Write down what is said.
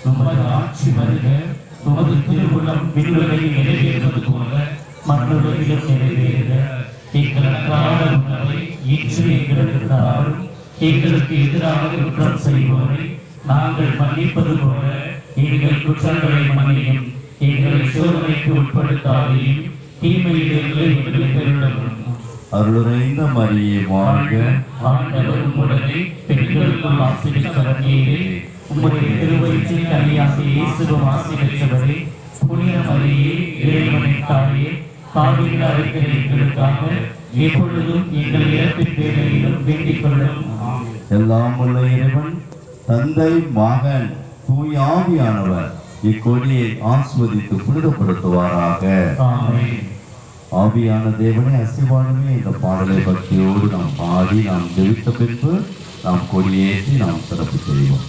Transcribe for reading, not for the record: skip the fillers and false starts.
உமது ஆட்சி வருக, உமது திருவுளம் விண்ணுலகில் நிறைவேறுவது போல மண்ணுலகிலும் நிறைவேறுக. எங்கள் அன்றாட உணவை இன்று எங்களுக்கு தாரும். எங்களுக்கு எதிராக குற்றம் செய்வோரை நாங்கள் மன்னிப்பது போல எங்கள் குற்றங்களை மன்னியும். எங்களை சோதனைக்கு உட்படுத்தாதையும் தீமையிலிருந்து எங்களை பெருளவும். அருளுரைந்த மரியே வாழ்க, ஆண்டவர் உம்முடனே பெண்களுக்குள் ஆசி பெற்றவர் நீரே. உம்முடைய திருவயிற்றின் கனியாகிய இயேசுவும் ஆசி பெற்றவரே. புனித மரியே, இறைவனின் தாயே, பாவிகள் அழைக்கிற எங்களுக்காக எப்பொழுதும் எங்கள் இறப்பின் வேளையிலும் வேண்டிக் கொள்ளும். எல்லாம் உள்ள இறைவன் தந்தை, மகன், தூய ஆவியானவர் இக்கொடியை ஆஸ்வதித்து புனிதப்படுத்துவாராக. ஆமென். ஆவியான தேவனை அசைவாடுமே இந்த பாடலை பக்தியோடு நாம் பாடி நாம் ஜெபித்த பின்பு நாம் கொடியேற்றி நாம் சிறப்பு செய்வோம்.